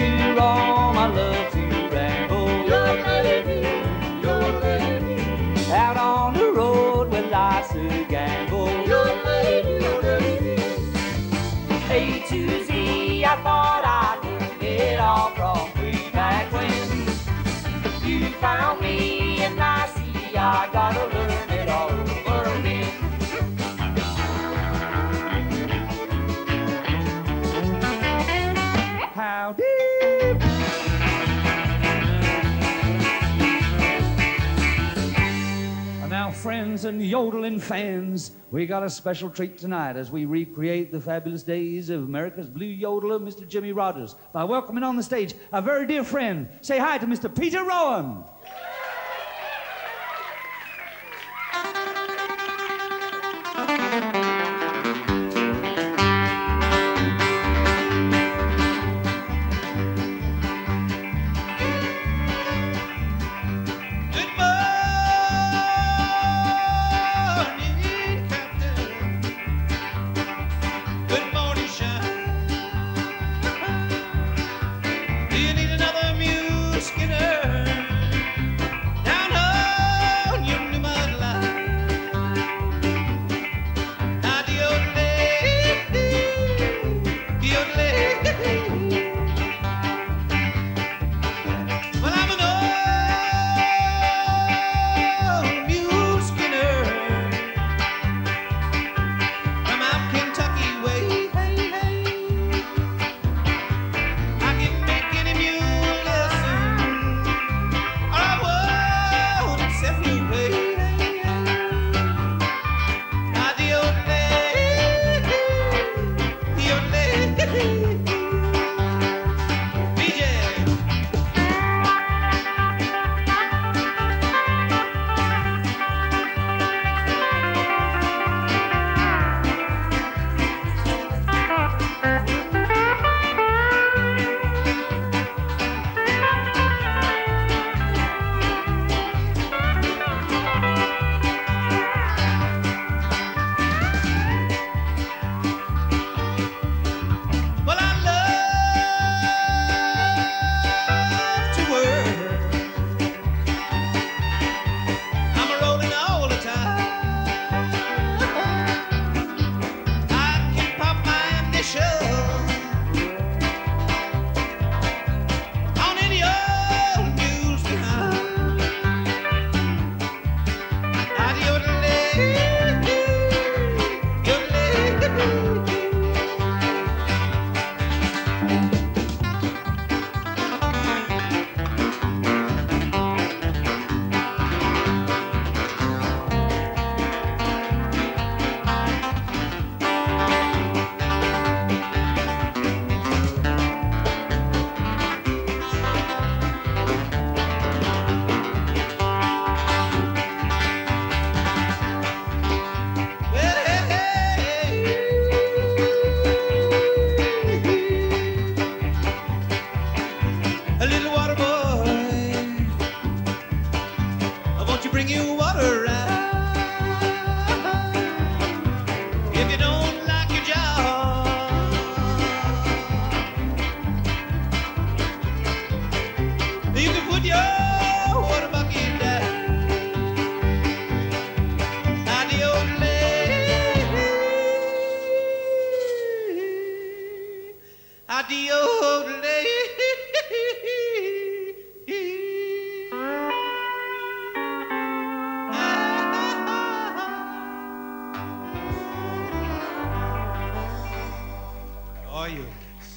to roam, I love to ramble. Out on the road where life's a gamble. A to Z, I thought I could get off from way back when. You found me and I see I gotta learn it all over again. Howdy. And now, friends and yodeling fans, we got a special treat tonight as we recreate the fabulous days of America's blue yodeler, Mr. Jimmie Rodgers, by welcoming on the stage a very dear friend. Say hi to Mr. Peter Rowan.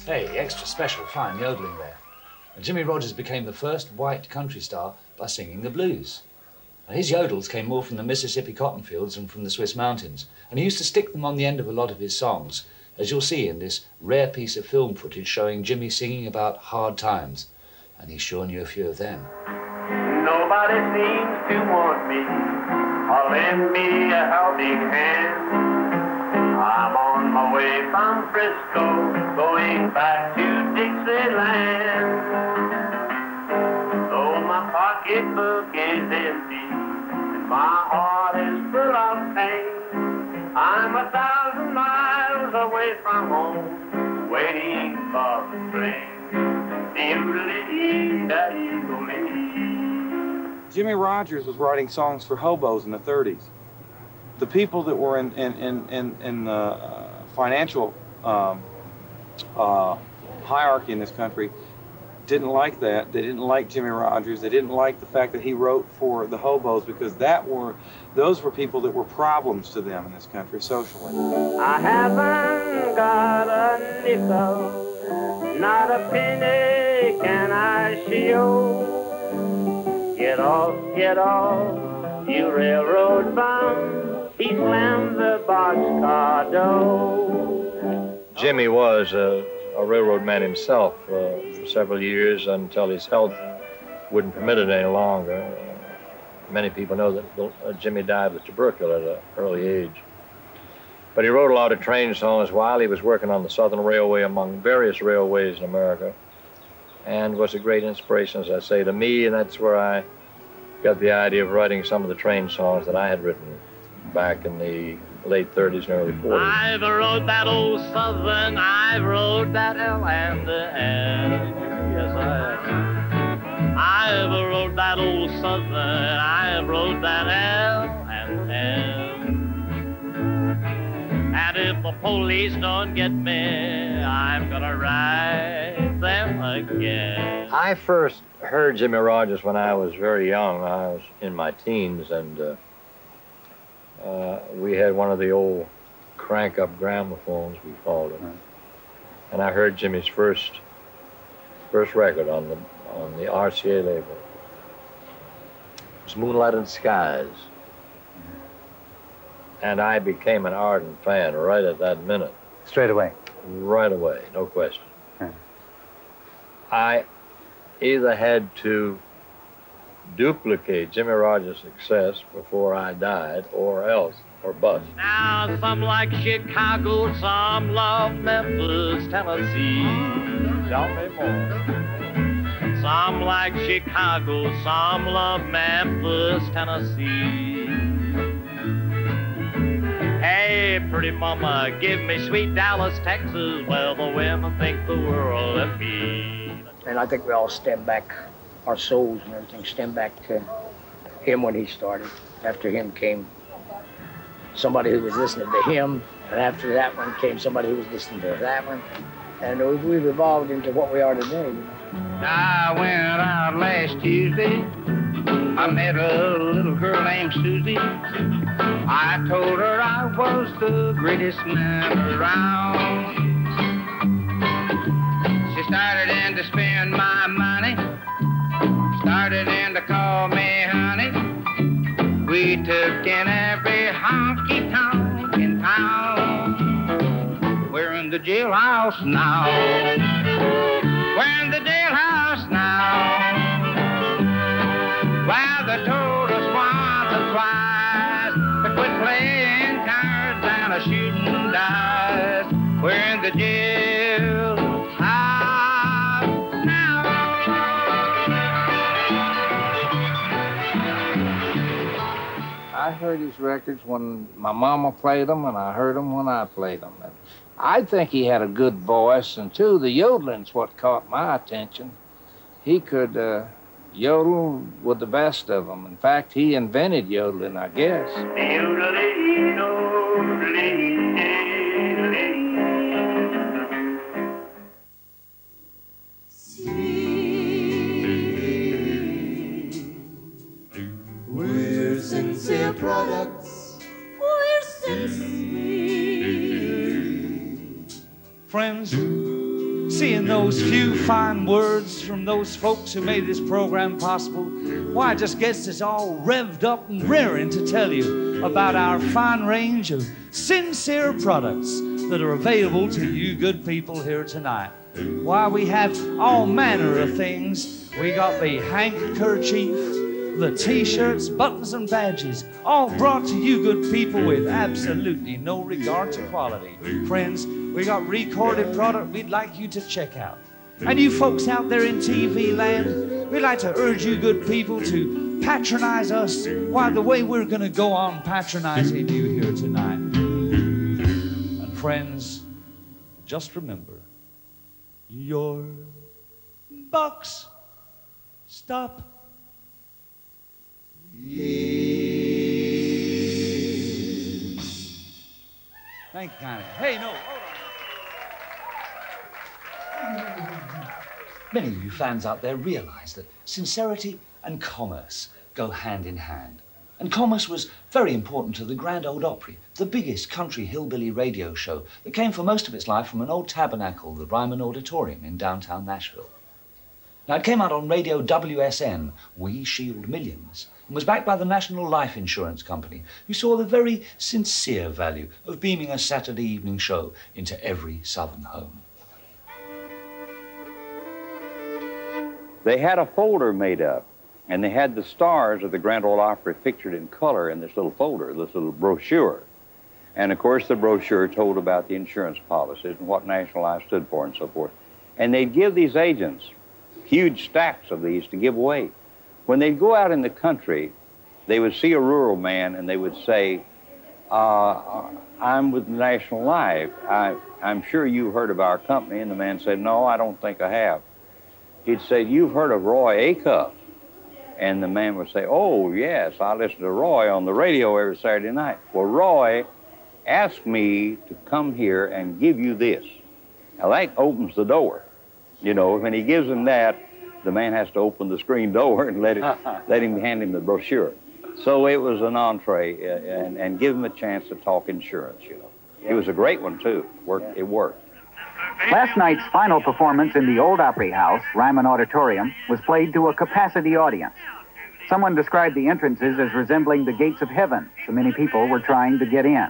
Hey, extra special, fine yodeling there. And Jimmie Rodgers became the first white country star by singing the blues. Now, his yodels came more from the Mississippi cotton fields than from the Swiss mountains, and he used to stick them on the end of a lot of his songs, as you'll see in this rare piece of film footage showing Jimmie singing about hard times, and he sure knew a few of them. Nobody seems to want me or lend me a helping hand. I'm on my way from Frisco, going back to Dixieland. Though my pocketbook is empty and my heart is full of pain, I'm 1,000 miles away from home, waiting for the train. The Jimmie Rodgers was writing songs for hobos in the 30s. The people that were in financial hierarchy in this country didn't like that. They didn't like Jimmie Rodgers. They didn't like the fact that he wrote for the hobos, because those were people that were problems to them in this country socially. I haven't got a nickel, not a penny can I show. Get off, you railroad bum. He slammed the boxcar door. Jimmie was a railroad man himself for several years until his health wouldn't permit it any longer. Many people know that Jimmie died with tuberculosis at an early age. But he wrote a lot of train songs while he was working on the Southern Railway among various railways in America, and was a great inspiration, as I say, to me, and that's where I got the idea of writing some of the train songs that I had written back in the late 30s and early 40s. I've rode that old Southern, I've rode that L and the N. Yes, I have. I've rode that old Southern, I've rode that L and N. And if the police don't get me, I'm gonna ride them again. I first heard Jimmie Rodgers when I was very young. I was in my teens, and we had one of the old crank-up gramophones, we called them. And I heard Jimmie's first record on the RCA label. It was Moonlight and Skies. And I became an ardent fan right at that minute. Straight away? Right away, no question. I either had to duplicate Jimmie Rodgers' success before I died, or else, or bust. Now some like Chicago, some love Memphis, Tennessee. Tell me more. Some like Chicago, some love Memphis, Tennessee. Hey, pretty mama, give me sweet Dallas, Texas, where the women think the world of me. And I think we all stem back, our souls and everything stem back to him when he started. After him came somebody who was listening to him, and after that one came somebody who was listening to that one. And we've evolved into what we are today. I went out last Tuesday. I met a little girl named Susie. I told her I was the greatest man around. She started in to spend my money, started in to call me honey. We took in every honky-tonk in town. We're in the jailhouse now. We're in the jailhouse now. Well, they told us once or twice to quit playing cards and a shooting dice. We're in the jailhouse now. I heard his records when my mama played them, and I heard them when I played them. And I think he had a good voice, and too, the yodeling's what caught my attention. He could yodel with the best of them. In fact, he invented yodeling, I guess. We're sincere products. We're sincere. Friends, seeing those few fine words from those folks who made this program possible, why, it just gets us all revved up and raring to tell you about our fine range of sincere products that are available to you good people here tonight. Why, we have all manner of things. We got the handkerchief, the t-shirts, buttons, and badges, all brought to you good people with absolutely no regard to quality. Friends, we got recorded product we'd like you to check out. And you folks out there in TV land, we'd like to urge you good people to patronize us, why, the way we're gonna go on patronizing you here tonight. Friends, just remember, you're box. Stop. Thank you, Connie. Hey, no, hold on. Many of you fans out there realize that sincerity and commerce go hand in hand. And commerce was very important to the Grand Ol Opry, the biggest country hillbilly radio show that came for most of its life from an old tabernacle, the Ryman Auditorium in downtown Nashville. Now, it came out on radio WSM, We Shield Millions, and was backed by the National Life Insurance Company, who saw the very sincere value of beaming a Saturday evening show into every Southern home. They had a folder made up, and they had the stars of the Grand Ol Opry pictured in color in this little folder, this little brochure. And of course, the brochure told about the insurance policies and what National Life stood for and so forth. And they'd give these agents huge stacks of these to give away. When they'd go out in the country, they would see a rural man and they would say, I'm with National Life. I'm sure you heard of our company. And the man said, no, I don't think I have. He'd say, you've heard of Roy Acuff. And the man would say, oh, yes, I listen to Roy on the radio every Saturday night. Well, Roy asked me to come here and give you this. Now, that opens the door. You know, when he gives him that, the man has to open the screen door and let him hand him the brochure. So it was an entree and give him a chance to talk insurance, you know. It was a great one, too. It worked. Last night's final performance in the Old Opry House, Ryman Auditorium, was played to a capacity audience. Someone described the entrances as resembling the gates of heaven, so many people were trying to get in.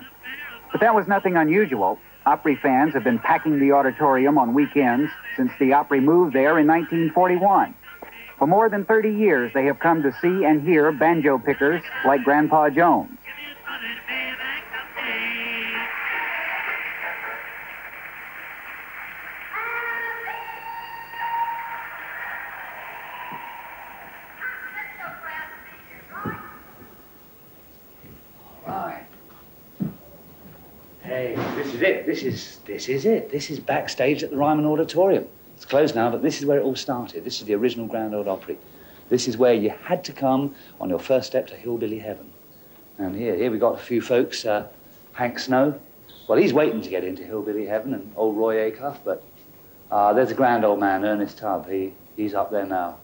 But that was nothing unusual. Opry fans have been packing the auditorium on weekends since the Opry moved there in 1941. For more than 30 years, they have come to see and hear banjo pickers like Grandpa Jones. Hey, this is it. This is it. This is backstage at the Ryman Auditorium. It's closed now, but this is where it all started. This is the original Grand Ol Opry. This is where you had to come on your first step to hillbilly heaven. And here we got a few folks. Hank Snow. Well, he's waiting to get into hillbilly heaven, and old Roy Acuff. But there's a grand old man, Ernest Tubb. He's up there now.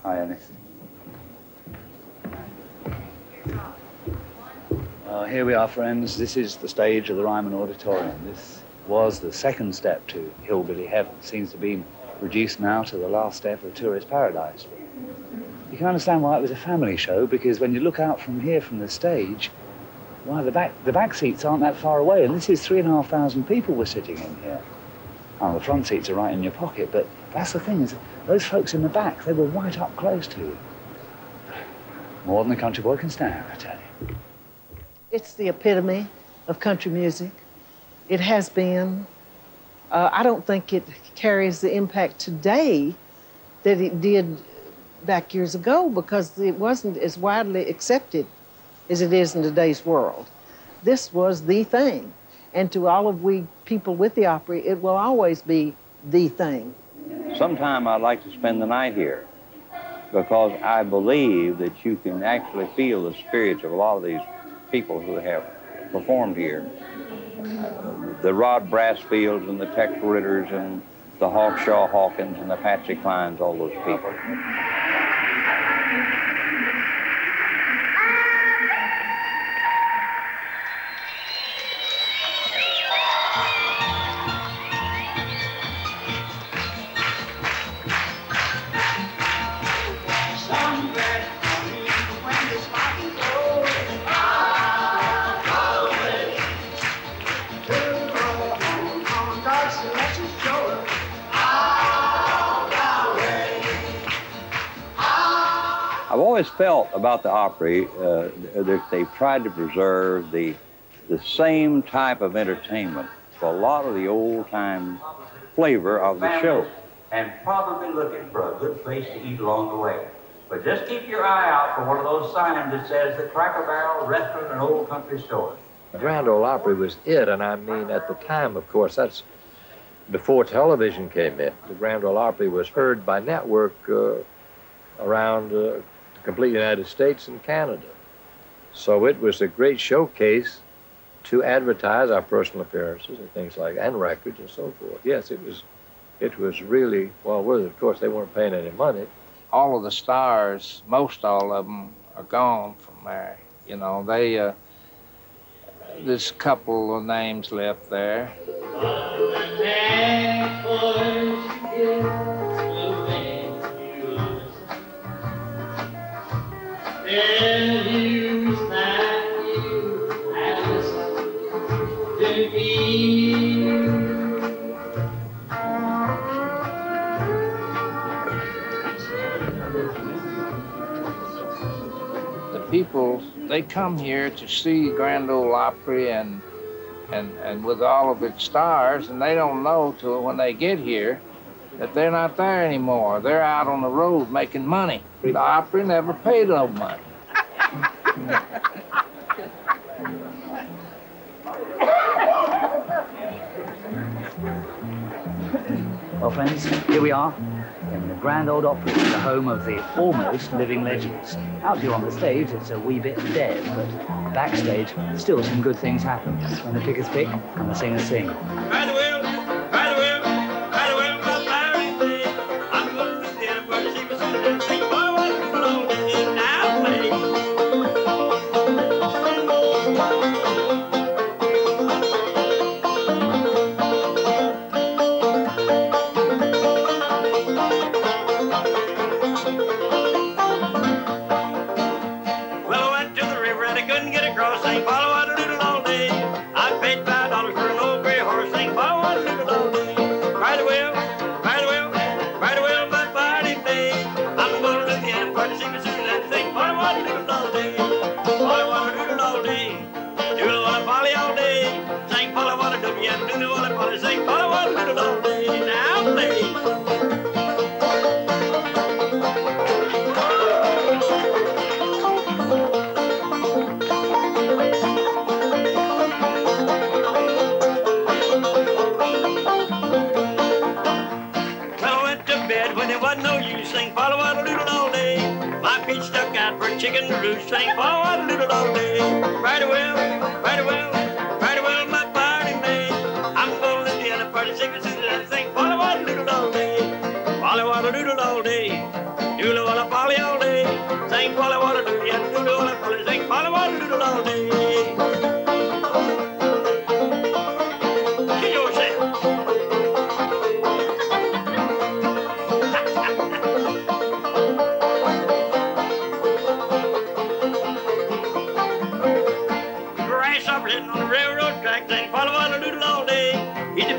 Hi, Ernest. Here we are, friends. This is the stage of the Ryman Auditorium. This was the second step to hillbilly heaven. Seems to be reduced now to the last step of tourist paradise. You can understand why it was a family show, because when you look out from here from the stage, why the back seats aren't that far away, and this is 3,500 people were sitting in here. Oh, the front seats are right in your pocket, but that's the thing, is those folks in the back, they were right up close to you. More than a country boy can stand, I tell you. It's the epitome of country music. It has been. I don't think it carries the impact today that it did back years ago, because it wasn't as widely accepted as it is in today's world. This was the thing. And to all of we people with the Opry, it will always be the thing. Sometime I'd like to spend the night here, because I believe that you can actually feel the spirits of a lot of these people who have performed here. The Rod Brassfields and the Tex Ritters and the Hawkshaw Hawkins and the Patsy Clines, all those people. I've always felt about the Opry that they've tried to preserve the same type of entertainment for a lot of the old-time flavor of the show. And probably looking for a good place to eat along the way. But just keep your eye out for one of those signs that says the Cracker Barrel Restaurant and Old Country Store. Grand Ol Opry was it, and I mean, at the time, of course, that's before television came in, the Grand Ol Opry was heard by network around the complete United States and Canada. So it was a great showcase to advertise our personal appearances and things like that, and records and so forth. Yes, it was really well worth it. Of course, they weren't paying any money. All of the stars, most all of them, are gone from there. You know, there's a couple of names left there. People, they come here to see Grand Ol Opry and with all of its stars, and they don't know till when they get here that they're not there anymore. They're out on the road making money. The Opry never paid no money. Well, friends, here we are in the Grand Ol Opry, the home of the almost living legends. Out here on the stage, it's a wee bit dead, but backstage, still some good things happen. When the pickers pick and the singers sing. By the will, by the will, by the will, my fire day. I'm going to the dinner party, see my son and sing, boy, what a long day now, play. Chicken roost, sing forward a little all day. Right well, right well, right well, my party man. I'm going to the other party, sing a suit and sing forward a little all day. Polly water doodle all day. Doodle water Polly all day. Sing Polly water doodle, yeah, doodle water Polly, sing Polly water doodle all day. Get yourself.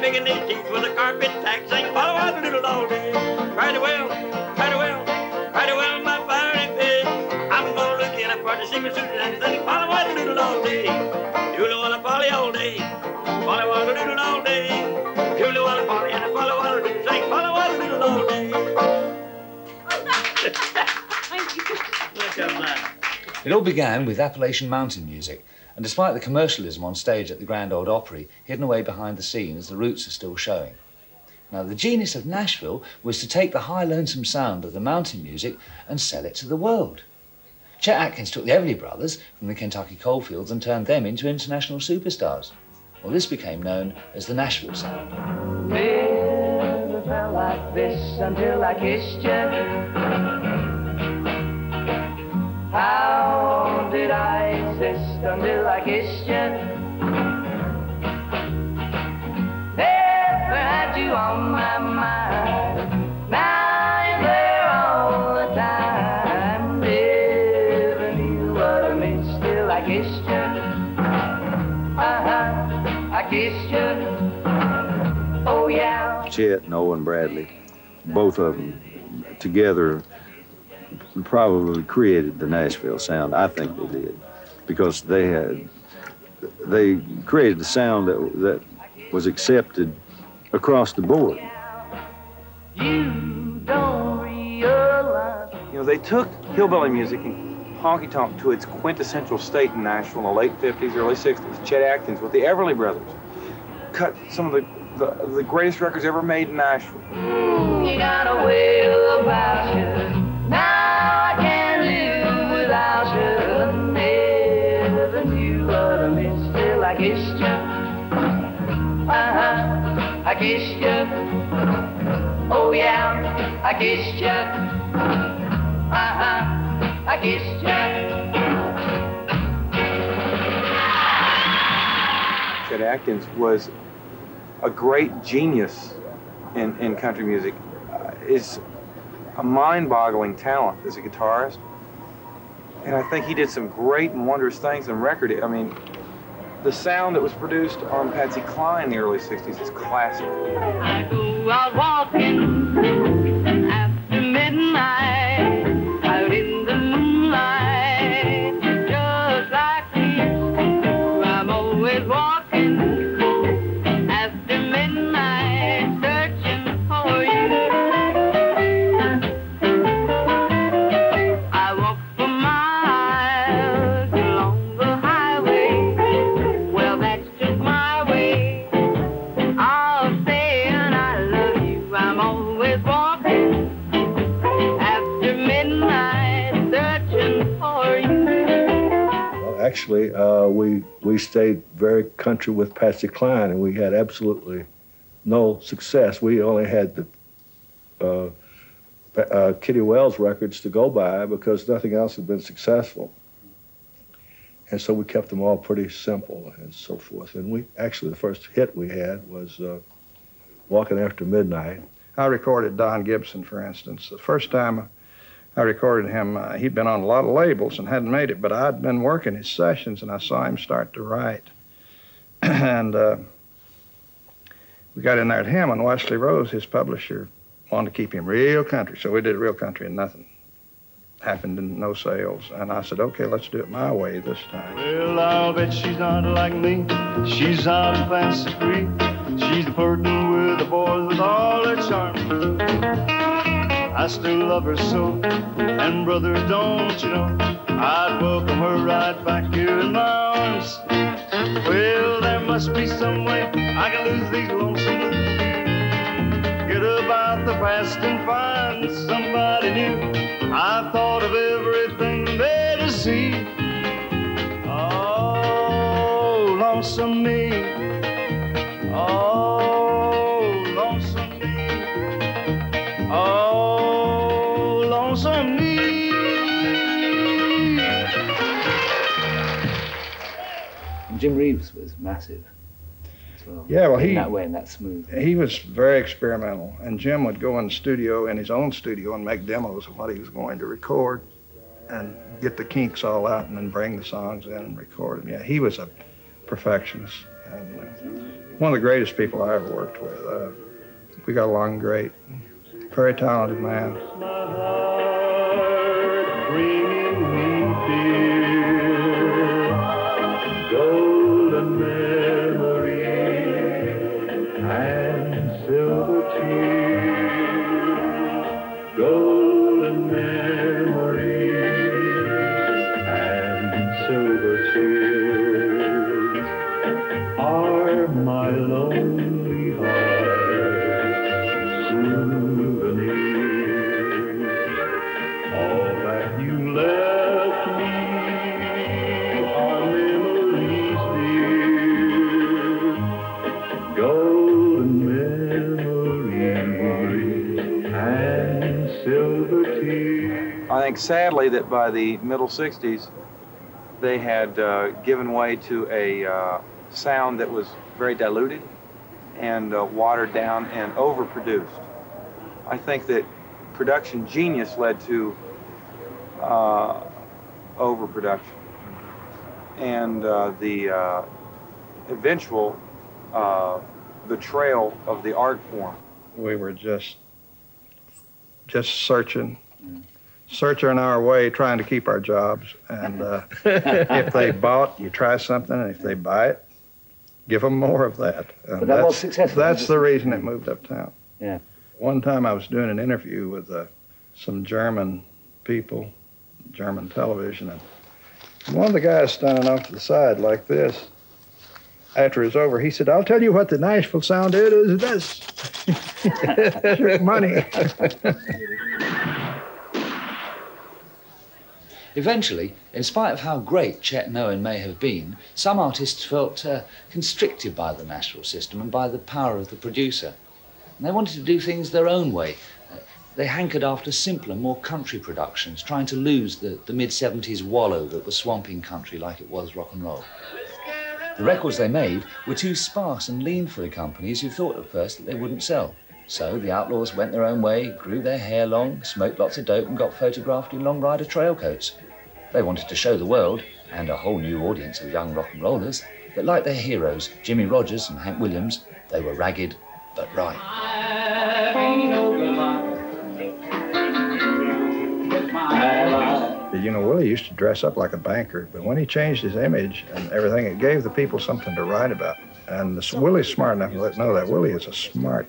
Picking his teeth with a carpet tack, sing follow out a little all day. Right well, right well, right well, my party pig. I'm gonna look in a party, sing a suit and sing follow out a little all day. Doodle wanna Polly all day, follow out a little all day. Doodle wanna Polly and follow out a little, sing follow out a little all day. Look at that. It all began with Appalachian mountain music. And despite the commercialism on stage at the Grand Ol Opry, hidden away behind the scenes, the roots are still showing. Now, the genius of Nashville was to take the high, lonesome sound of the mountain music and sell it to the world. Chet Atkins took the Everly Brothers from the Kentucky coalfields and turned them into international superstars. Well, this became known as the Nashville Sound. Never felt like this until I kissed you. How did I exist until I kissed you? Never had you on my mind. Now you're there all the time. Never knew what I meant till I kissed you. I kissed you. Oh yeah. Chet and Owen Bradley, both of them together probably created the Nashville Sound. I think they did, because they created a sound that was accepted across the board. You don't realize. You know, they took hillbilly music and honky-tonk to its quintessential state in Nashville in the late 50s, early 60s. Chet Atkins with the Everly Brothers cut some of the the greatest records ever made in Nashville. You got a way about you. Now I can't live without you. Never knew what I missed till I kissed you. I kissed you. Oh yeah, I kissed you. I kissed you. Chet Atkins was a great genius in country music. Is a mind-boggling talent as a guitarist, and I think he did some great and wondrous things in record. I mean, the sound that was produced on Patsy Cline in the early '60s is classic. I go out walking after midnight, out in the moonlight, just like we used to do. I'm always walking after midnight, searching for you. I walk for miles along the highway. Well, that's just my way of saying I love you. I'm always walking after midnight, searching for you. Well, actually, we stayed very country with Patsy Cline, and we had absolutely no success. We only had the Kitty Wells records to go by because nothing else had been successful. And so we kept them all pretty simple and so forth. And we actually, the first hit we had was Walking After Midnight. I recorded Don Gibson, for instance. The first time I recorded him, he'd been on a lot of labels and hadn't made it, but I'd been working his sessions and I saw him start to write. And we got in there at him, and Wesley Rose, his publisher, wanted to keep him real country, so we did real country and nothing happened and no sales. And I said, okay, let's do it my way this time. Well, I'll bet she's not like me. She's out in fancy free. She's flirting with the boys with all their charm. I still love her so, and brother, don't you know, I'd welcome her right back here in my arms. Well, there must be some way I can lose these lonesome blues. Get about the past and find somebody new. I've thought of everything there to see. Oh, lonesome me. Oh, lonesome me. Oh, lonesome me. Jim Reeves was massive as well. Yeah, well, in that way, and that smooth. He was very experimental, and Jim would go in the studio, in his own studio, and make demos of what he was going to record and get the kinks all out and then bring the songs in and record them. Yeah, he was a perfectionist and one of the greatest people I ever worked with. We got along great. Very talented man. Golden memories and silver tears. Golden memories and silver tears are my lonely heart's souvenirs. All that you left me are memories dear, golden memories and silver tears. I think sadly that by the middle '60s, they had given way to a sound that was very diluted and watered down and overproduced. I think that production genius led to overproduction and the eventual betrayal of the art form. We were just searching our way, trying to keep our jobs. And if they bought, you try something, and if they buy it, give them more of that. But that was successful. That's the reason it moved uptown. Yeah. One time I was doing an interview with some German people, German television, and one of the guys standing off to the side like this, After it was over, he said, "I'll tell you what the Nashville Sound is this." Shook money. Eventually, in spite of how great Chet and Owen may have been, some artists felt constricted by the Nashville system and by the power of the producer. And they wanted to do things their own way. They hankered after simpler, more country productions, trying to lose the mid-70s wallow that was swamping country like it was rock and roll. The records they made were too sparse and lean for the companies who thought at first that they wouldn't sell. So the Outlaws went their own way, grew their hair long, smoked lots of dope and got photographed in long rider trail coats. They wanted to show the world, and a whole new audience of young rock and rollers, that like their heroes, Jimmie Rodgers and Hank Williams, they were ragged but right. You know, Willie used to dress up like a banker, but when he changed his image and everything, it gave the people something to write about. And Willie's smart enough to know that. Willie is a smart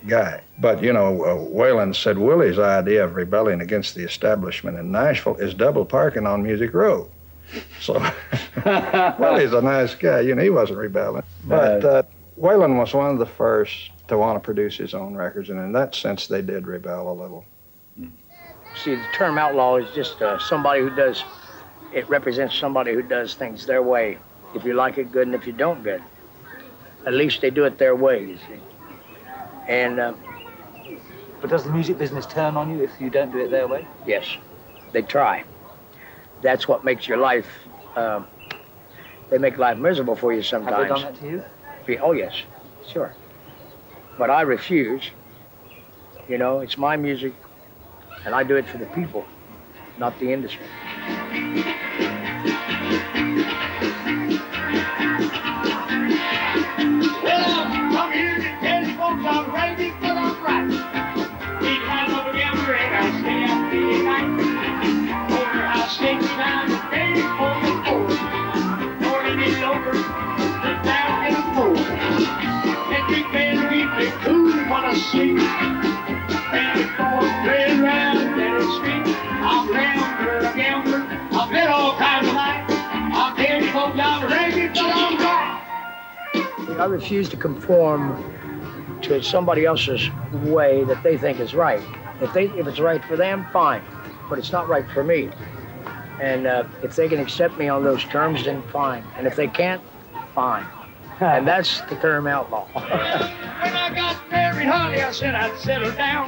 guy. But, you know, Waylon said Willie's idea of rebelling against the establishment in Nashville is double parking on Music Row. So, Willie's a nice guy. You know, he wasn't rebelling. But Waylon was one of the first to want to produce his own records, and in that sense, they did rebel a little. See, the term outlaw is just somebody who does, it represents somebody who does things their way. If you like it, good, and if you don't, good. At least they do it their way, you see. And but does the music business turn on you if you don't do it their way? Yes, they try. That's what makes your life, they make life miserable for you sometimes. Have they done that to you? Oh, yes, sure. But I refuse. You know, it's my music, and I do it for the people, not the industry. Well, I'm here to tell you folks I'm ready, but I'm right. We climb up a gambler and I stay up the night. Over house stakes down the baby for the four. Morning is over, sit down in a pool. And we can keep it cool when I sleep. And boys play around in the street. I'm a gambler, I've been all kinds of nights. I'll tell you folks I'm ready, but I'm right. I refuse to conform to somebody else's way that they think is right. If it's right for them, fine, but it's not right for me. And if they can accept me on those terms, then fine. And if they can't, fine. And that's the term outlaw. When I got married, honey, I said I'd settle down.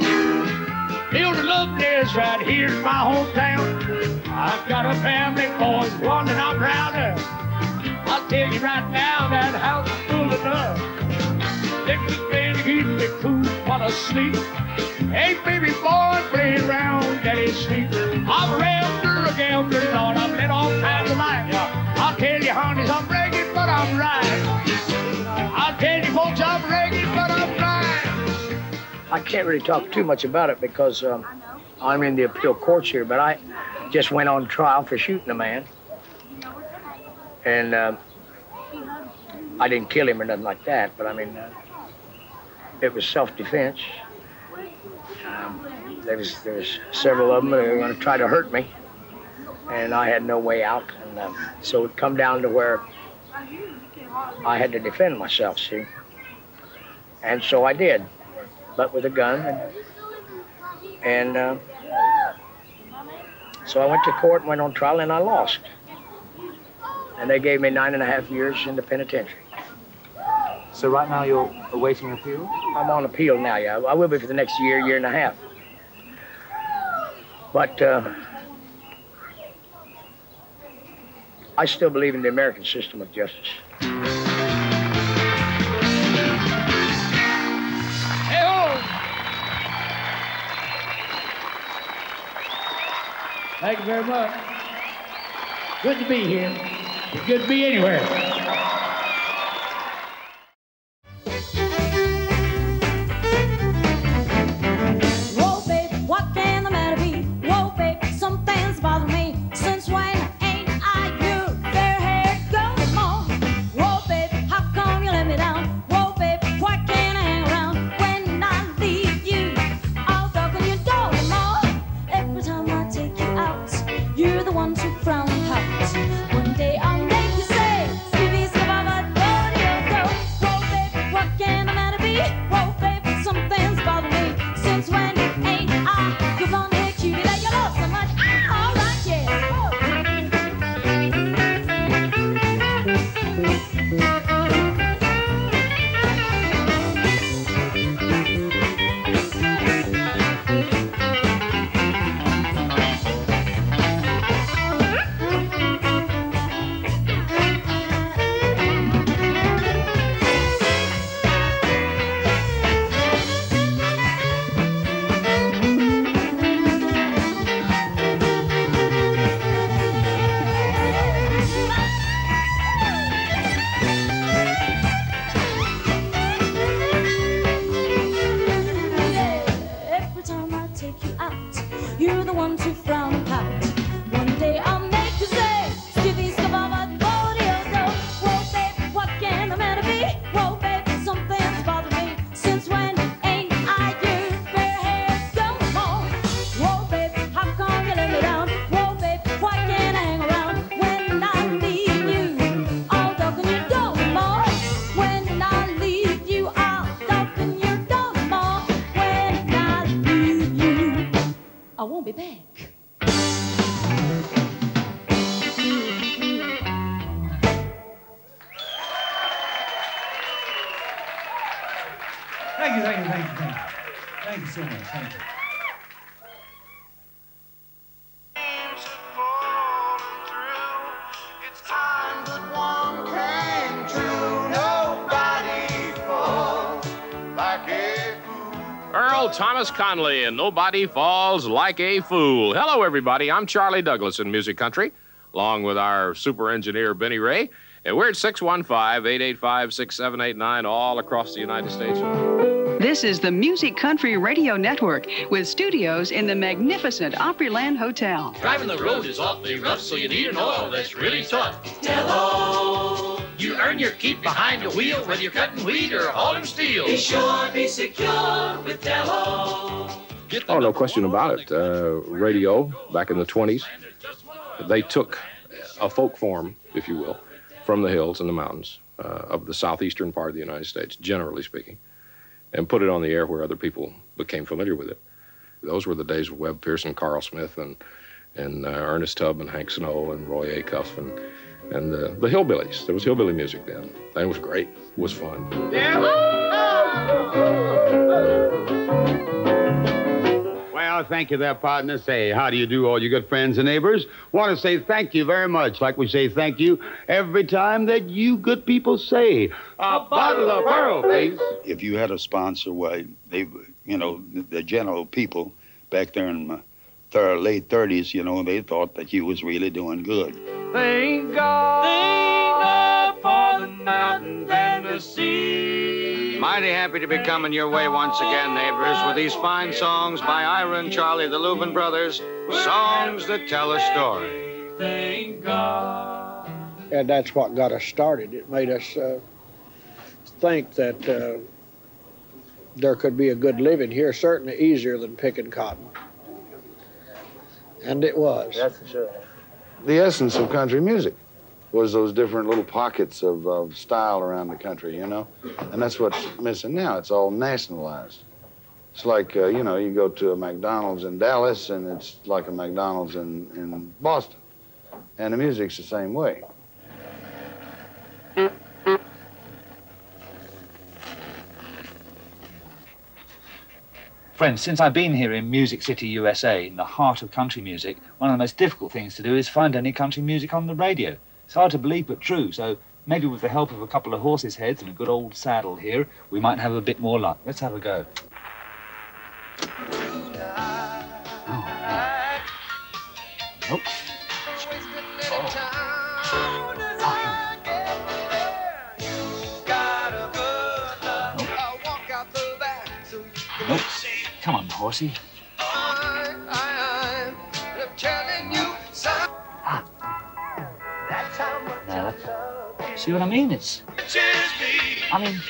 Build a love nest right here in my hometown. I've got a family, boys, one that I'm proud of. I'll tell you right now, that house is full of love. Let me bed keep me cool while I sleep. Hey, baby boy, play around, daddy's sleep. I'm a gambler, Lord, I've been all kinds of life. I'll tell you, honeys, I'm ragged, but I'm right. I'll tell you, folks, I'm ragged, but I'm right. I can't really talk too much about it because I'm in the appeal courts here, but I just went on trial for shooting a man. And I didn't kill him or nothing like that, but I mean, it was self-defense. There was several of them that were going to try to hurt me, and I had no way out. And so it come down to where I had to defend myself, see? And so I did, but with a gun. And so I went to court and went on trial, and I lost. And they gave me 9.5 years in the penitentiary. So right now you're awaiting appeal? I'm on appeal now, yeah. I will be for the next year and a half. But I still believe in the American system of justice. Thank you very much. Good to be here. It's good to be anywhere. Whoa, babe, what can the matter be? Whoa, babe, something's bothering me. Since when ain't I your fair-haired girl anymore? Whoa, babe, how come you let me down? Whoa, babe, why can't I hang around when I leave you? I'll knock on your door tomorrow. Every time I take you out, you're the one to frown and pout. One day I'll make you say, Stevie's about you out. You're the one to frown and pout. One day I'll make you say, Stevie Scababa, whoa, babe, what can the matter be? Whoa, babe, something's bothering me. Since when ain't I your fair hair go more? Whoa, babe, how come you let me down? Whoa, babe, why can't I hang around? When I leave you, I'll darken your door more. When I leave you, I'll darken your door more. When I leave you, I won't be back. Thank you, thank you, thank you, thank you. Thank you so much, thank you. Earl Thomas Conley and Nobody Falls Like a Fool. Hello, everybody. I'm Charlie Douglas in Music Country, along with our super engineer, Benny Ray. And we're at 615-885-6789 all across the United States. This is the Music Country Radio Network with studios in the magnificent Opryland Hotel. Driving the road is awfully rough, so you need an oil that's really tough. Tello, you earn your keep behind the wheel, whether you're cutting weed or hauling steel. Be sure, be secure with Tello. Oh, no question about it. Radio, back in the 20s, they took a folk form, if you will, from the hills and the mountains of the southeastern part of the United States, generally speaking, and put it on the air where other people became familiar with it. Those were the days of Webb Pierce and Carl Smith and Ernest Tubb and Hank Snow and Roy Acuff and the hillbillies. There was hillbilly music then. That was great. It was fun. Well, thank you there, partner. Say, how do you do, all you good friends and neighbors? Want to say thank you very much, like we say thank you every time that you good people say, a bottle of Pearl, please. If you had a sponsor, why, they, you know, the general people back there in the late 30s, you know, they thought that you was really doing good. Thank God for the mountains and the sea. Mighty happy to be coming your way once again, neighbors, with these fine songs by Ira and Charlie, the Louvin brothers, songs that tell a story. Thank God. And that's what got us started. It made us think that there could be a good living here, certainly easier than picking cotton. And it was. That's for sure. The essence of country music was those different little pockets of style around the country, you know? And that's what's missing now. It's all nationalized. It's like, you know, you go to a McDonald's in Dallas and it's like a McDonald's in Boston. And the music's the same way. Friends, since I've been here in Music City, USA, in the heart of country music, one of the most difficult things to do is find any country music on the radio. It's hard to believe, but true, so maybe with the help of a couple of horses' heads and a good old saddle here, we might have a bit more luck. Let's have a go. Oh. Nope. Come on, horsey. See what I mean? I mean,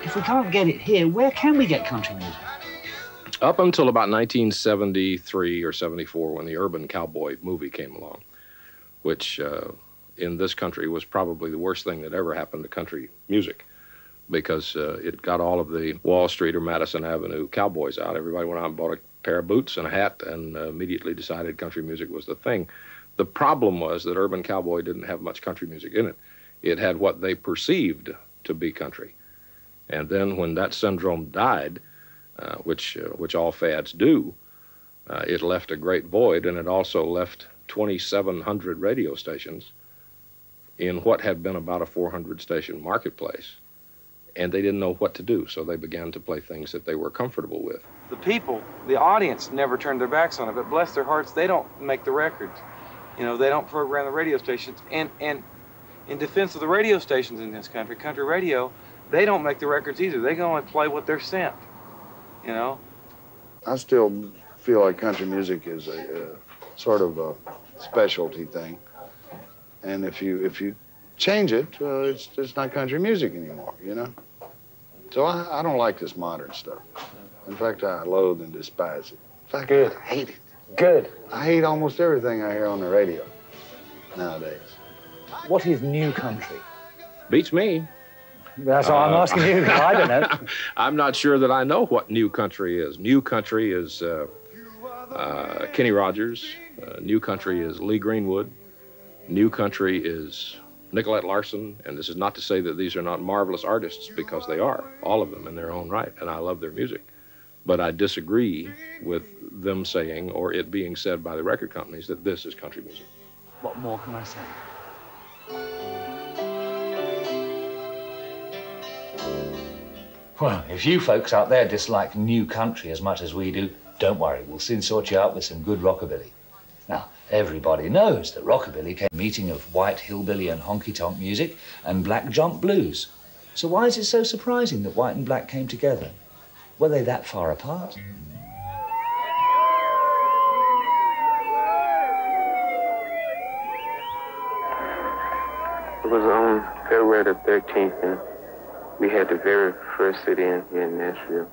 if we can't get it here, where can we get country music? Up until about 1973 or 74, when the Urban Cowboy movie came along, which in this country was probably the worst thing that ever happened to country music, because it got all of the Wall Street or Madison Avenue cowboys out. Everybody went out and bought a pair of boots and a hat and immediately decided country music was the thing. The problem was that Urban Cowboy didn't have much country music in it. It had what they perceived to be country. And then when that syndrome died, which all fads do, it left a great void, and it also left 2,700 radio stations in what had been about a 400-station marketplace. And they didn't know what to do, so they began to play things that they were comfortable with. The people, the audience, never turned their backs on it, but bless their hearts, they don't make the records. You know, they don't program the radio stations. And in defense of the radio stations in this country, country radio, they don't make the records either. They can only play what they're sent, you know? I still feel like country music is a sort of a specialty thing. And if you change it, it's not country music anymore, you know? So I don't like this modern stuff. In fact, I loathe and despise it. In fact, Good. I hate it. Good. I hate almost everything I hear on the radio nowadays. What is new country? Beats me. That's all I'm asking you. I don't know. I'm not sure that I know what new country is. New country is Kenny Rogers. New country is Lee Greenwood. New country is Nicolette Larson. And this is not to say that these are not marvelous artists, because they are, all of them in their own right, and I love their music. But I disagree with them saying, or it being said by the record companies, that this is country music. What more can I say? Well, if you folks out there dislike new country as much as we do, don't worry, we'll soon sort you out with some good rockabilly. Now, everybody knows that rockabilly came from a meeting of white hillbilly and honky-tonk music and black jump blues. So why is it so surprising that white and black came together? Were they that far apart? It was on February the 13th, and we had the very first sit-in here in Nashville.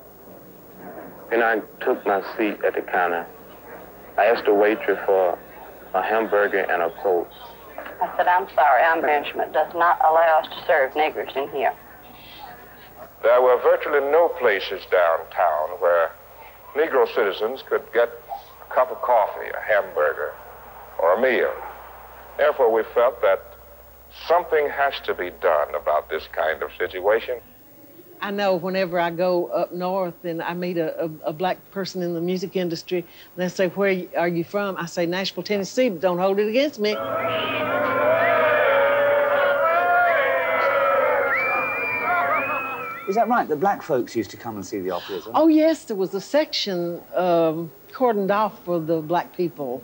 And I took my seat at the counter. I asked the waitress for a hamburger and a Coke. I said, I'm sorry, our management does not allow us to serve niggers in here. There were virtually no places downtown where Negro citizens could get a cup of coffee, a hamburger, or a meal. Therefore, we felt that something has to be done about this kind of situation. I know whenever I go up north and I meet a black person in the music industry, and they say, where are you from? I say, Nashville, Tennessee, but don't hold it against me. Is that right, that black folks used to come and see the operas? Huh? Oh, yes, there was a section cordoned off for the black people.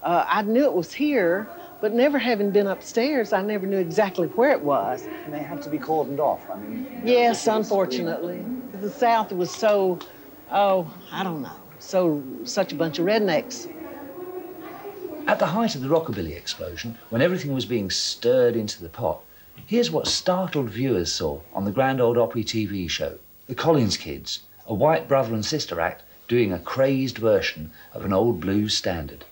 I knew it was here, but never having been upstairs, I never knew exactly where it was. And they had to be cordoned off, I mean... Yes, unfortunately. The South was so, I don't know, such a bunch of rednecks. At the height of the rockabilly explosion, when everything was being stirred into the pot, here's what startled viewers saw on the Grand Ol Opry TV show. The Collins Kids, a white brother and sister act, doing a crazed version of an old blues standard.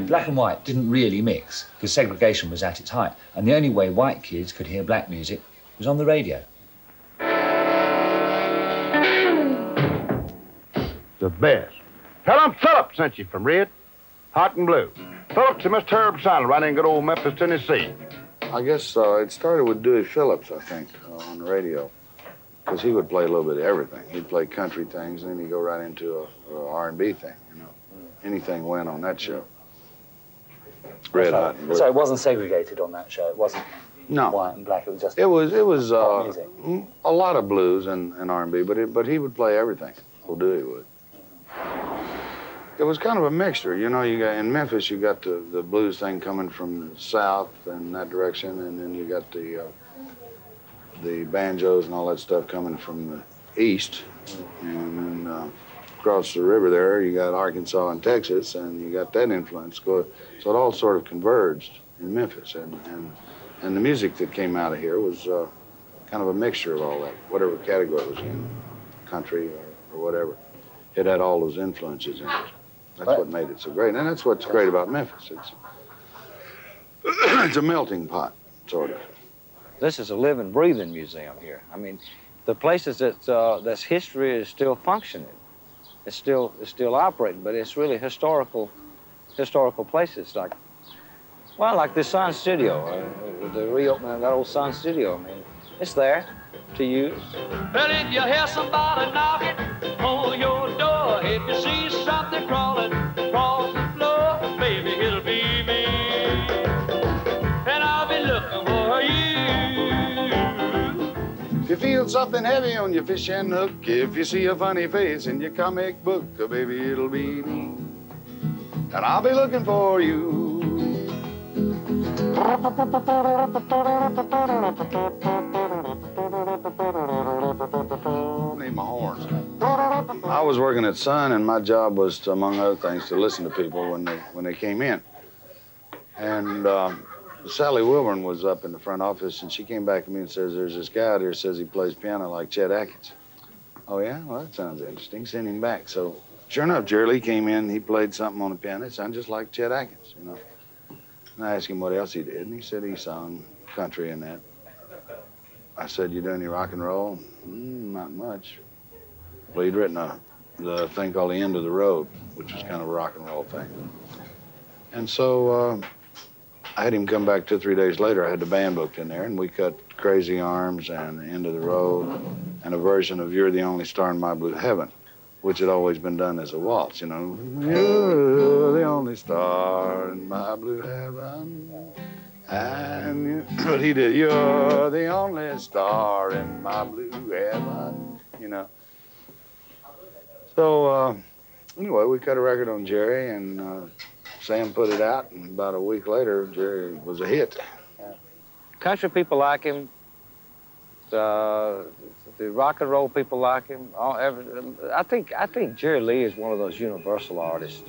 Black and white didn't really mix because segregation was at its height, and the only way white kids could hear black music was on the radio. The best. Tell 'em Philip sent you from Red, Hot and Blue. Philip's a Mr. Herb Sandler right in good old Memphis, Tennessee. I guess it started with Dewey Phillips, I think, on the radio, because he would play a little bit of everything. He'd play country things, and then he'd go right into a R&B thing, you know. Anything went on that show. Red, Hot and Blue. So it wasn't segregated on that show? It wasn't white and black? It was just It was music. a lot of blues and R&B, but he would play everything. Well, Dewey would. It was kind of a mixture, you know. You got in Memphis, you got the blues thing coming from the south and that direction, and then you got the banjos and all that stuff coming from the east, and then across the river there, you got Arkansas and Texas, and you got that influence. So it all sort of converged in Memphis, and the music that came out of here was kind of a mixture of all that, whatever category it was in, country or whatever. It had all those influences in it. That's what made it so great, and that's what's great about Memphis. It's a melting pot, sort of. This is a living, breathing museum here. I mean, the places that's history is still functioning. It's still operating, but it's really historical places like, well, like the Sun Studio, the reopening of that old Sun Studio. I mean, it's there to use. Well, if you hear somebody knocking on your door, if you see something crawling across the floor, baby, it'll be me, and I'll be looking for you. If you feel something heavy on your fishing hook, if you see a funny face in your comic book, baby, it'll be me, and I'll be looking for you. Need my horns. I was working at Sun, and my job was to, among other things, to listen to people when they came in. And Sally Wilburn was up in the front office, and she came back to me and says, "There's this guy out here says he plays piano like Chet Atkins." Oh yeah, well that sounds interesting. Send him back. So sure enough, Jerry Lee came in. He played something on the piano. It sounded just like Chet Atkins, you know. And I asked him what else he did, and he said he sung country and that. I said, "You do any rock and roll?" Not much. Well, he'd written the thing called The End of the Road, which was kind of a rock and roll thing. And so I had him come back 2 or 3 days later. I had the band booked in there, and we cut Crazy Arms and The End of the Road and a version of You're the Only Star in My Blue Heaven, which had always been done as a waltz, you know. You're the only star in my blue heaven. But he did, you're the only star in my blue heaven, you know. So anyway, we cut a record on Jerry, and Sam put it out, and about a week later, Jerry was a hit. Country people like him. The rock and roll people like him. I think Jerry Lee is one of those universal artists.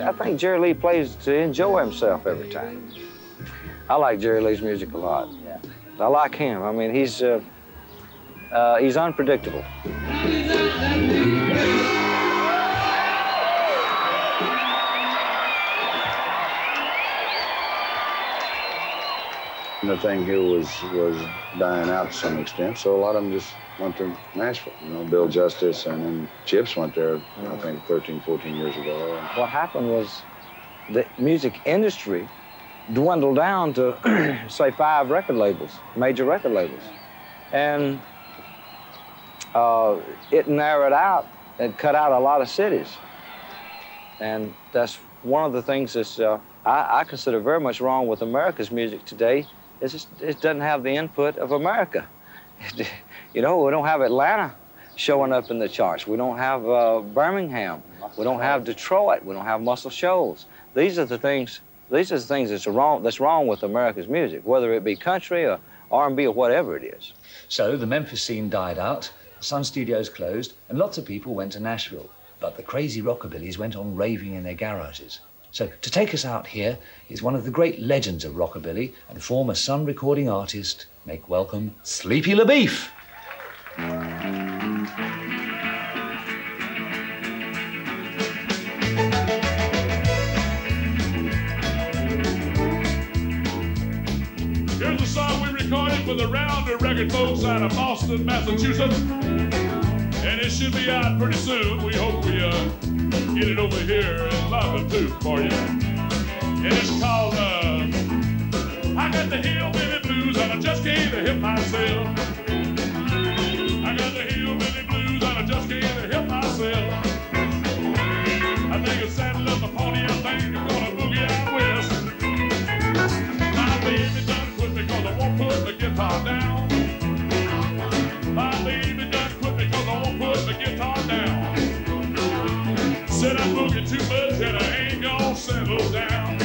I think Jerry Lee plays to enjoy himself every time. I like Jerry Lee's music a lot. Yeah. I like him. I mean, he's unpredictable. The thing here was dying out to some extent, so a lot of them just went to Nashville. You know, Bill Justice, and then Chips went there, I think, 13, 14 years ago. What happened was the music industry dwindled down to, say, 5 record labels, major record labels. And it narrowed out and cut out a lot of cities. And that's one of the things that's, I consider very much wrong with America's music today, is it doesn't have the input of America. You know, we don't have Atlanta showing up in the charts. We don't have Birmingham. We don't have Detroit. We don't have Muscle Shoals. These are the things that's wrong with America's music, whether it be country or R&B or whatever it is. So the Memphis scene died out, the Sun Studios closed, and lots of people went to Nashville. But the crazy rockabillys went on raving in their garages. So to take us out here is one of the great legends of rockabilly and former Sun recording artist. Make welcome Sleepy LaBeef. Here's a song we recorded for the Rounder record folks out of Boston, Massachusetts. And it should be out pretty soon. We hope we get it over here in London too for you. And it's called I got the hillbilly blues and I just can't help myself. I got the hillbilly blues and I just can't help myself. I think it's saddle up my pony, I think I'm gonna boogie out west. My baby done quit me cause I won't put the guitar down. too much and I ain't gonna settle down.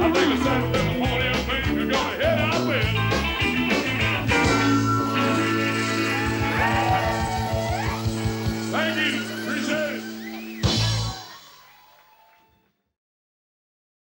I think it's